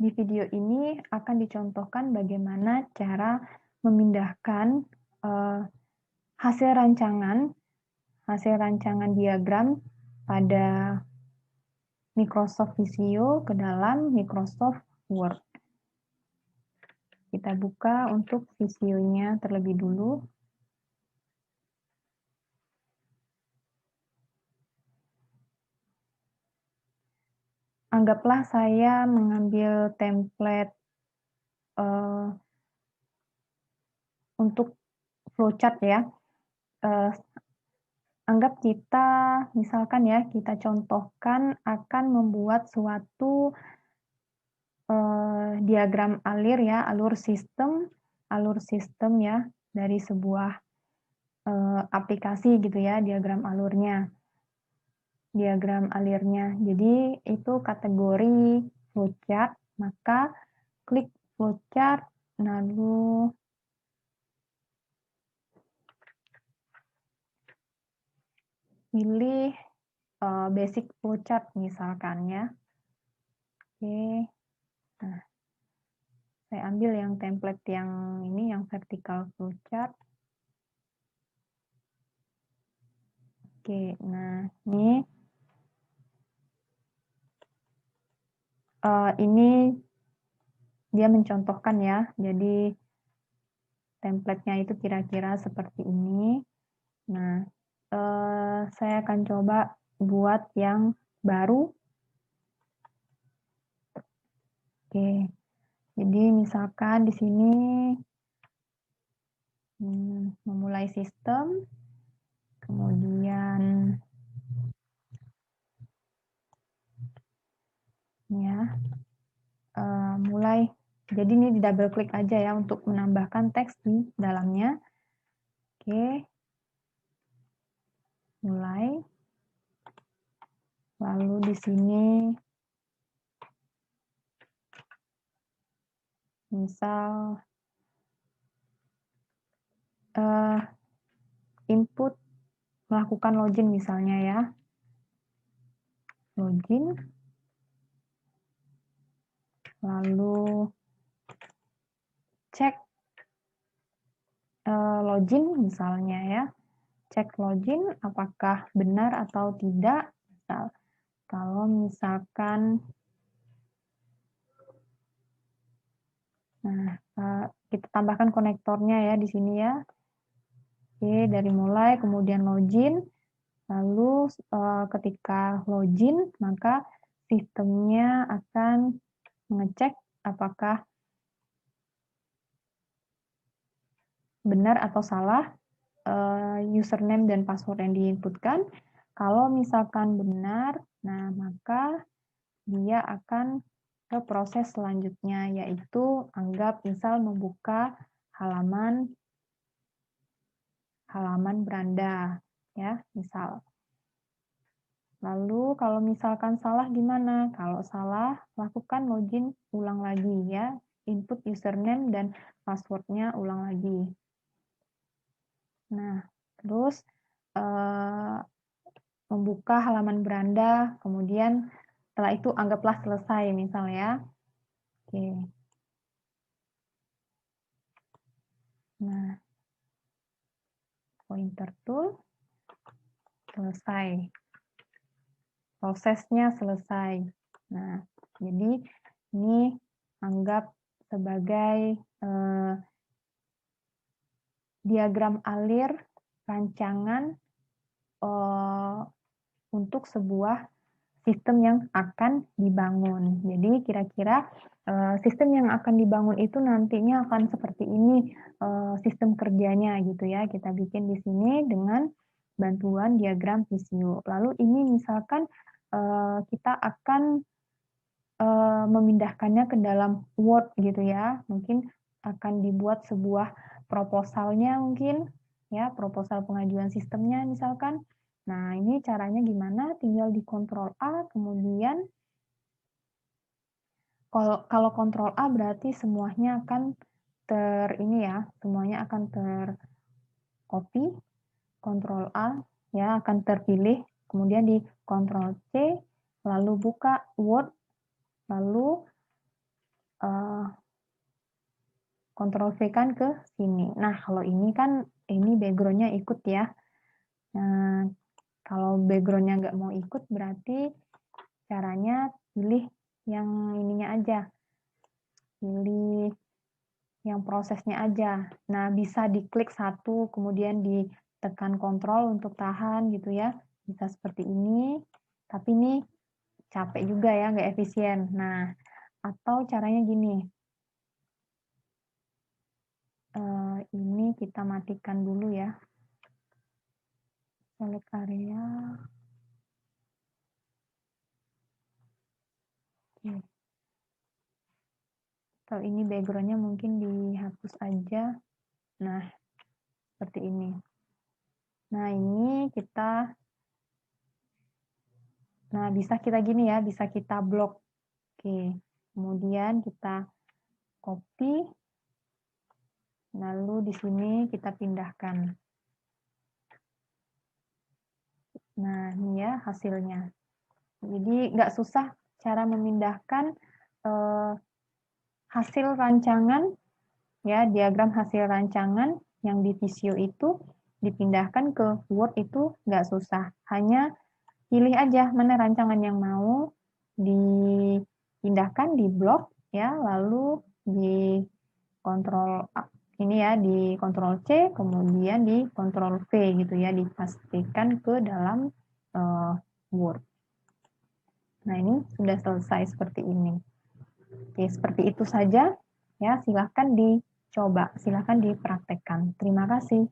Di video ini akan dicontohkan bagaimana cara memindahkan hasil rancangan diagram pada Microsoft Visio ke dalam Microsoft Word. Kita buka untuk Visionya terlebih dulu. Anggaplah saya mengambil template untuk flowchart ya. Anggap kita, misalkan ya, kita contohkan akan membuat suatu diagram alir ya, alur sistem ya, dari sebuah aplikasi gitu ya, diagram alirnya. Jadi itu kategori flowchart, maka klik flowchart, lalu pilih basic flowchart misalkan ya. Oke, nah saya ambil yang template yang ini, yang vertical flowchart. Oke, nah ini dia mencontohkan ya, jadi template-nya itu kira-kira seperti ini. Nah, saya akan coba buat yang baru. Oke, jadi misalkan di sini memulai sistem, kemudian ya mulai. Jadi ini di double klik aja ya untuk menambahkan teks di dalamnya. Oke, mulai. Lalu di sini misal input melakukan login misalnya ya. Login. Lalu cek login misalnya ya. Cek login apakah benar atau tidak. Kalau misalkan kita tambahkan konektornya ya di sini ya. Oke, dari mulai kemudian login. Lalu ketika login maka sistemnya akan mengecek apakah benar atau salah username dan password yang diinputkan. Kalau misalkan benar, nah maka dia akan ke proses selanjutnya, yaitu anggap misal membuka halaman beranda ya, misal. Lalu kalau misalkan salah gimana? Kalau salah, lakukan login ulang lagi ya, input username dan passwordnya ulang lagi. Nah, terus membuka halaman beranda, kemudian setelah itu anggaplah selesai misalnya. Oke. Nah, pointer tool, selesai. Prosesnya selesai. Nah, jadi ini anggap sebagai diagram alir rancangan untuk sebuah sistem yang akan dibangun. Jadi kira-kira sistem yang akan dibangun itu nantinya akan seperti ini sistem kerjanya gitu ya. Kita bikin di sini dengan bantuan diagram Visio. Lalu ini misalkan kita akan memindahkannya ke dalam Word gitu ya. Mungkin akan dibuat sebuah proposalnya mungkin ya, proposal pengajuan sistemnya misalkan. Nah, ini caranya gimana? Tinggal di Ctrl A, kemudian kalau Ctrl A berarti semuanya akan semuanya akan tercopy. Ctrl A ya akan terpilih, kemudian di Ctrl C, lalu buka Word, lalu Ctrl V kan ke sini. Nah, kalau ini kan, ini background-nya ikut ya. Nah, kalau background-nya nggak mau ikut, berarti caranya pilih yang ininya aja. Pilih yang prosesnya aja. Nah, bisa diklik satu, kemudian ditekan kontrol untuk tahan gitu ya. Bisa seperti ini, tapi ini capek juga ya, nggak efisien. Nah, atau caranya gini. Ini kita matikan dulu ya. Select area. Oke. Atau ini background-nya mungkin dihapus aja. Nah, seperti ini. Nah, ini kita, nah bisa kita gini ya, bisa kita blok. Oke, kemudian kita copy, lalu di sini kita pindahkan. Nah, ini ya hasilnya. Jadi nggak susah cara memindahkan hasil rancangan, ya diagram hasil rancangan yang di Visio itu dipindahkan ke Word itu nggak susah. Hanya pilih aja mana rancangan yang mau dipindahkan di blok ya, lalu di kontrol ini ya, di kontrol C, kemudian di kontrol V gitu ya, dipastikan ke dalam Word. Nah, ini sudah selesai seperti ini. Oke, seperti itu saja ya, silahkan dicoba, silahkan dipraktekkan. Terima kasih.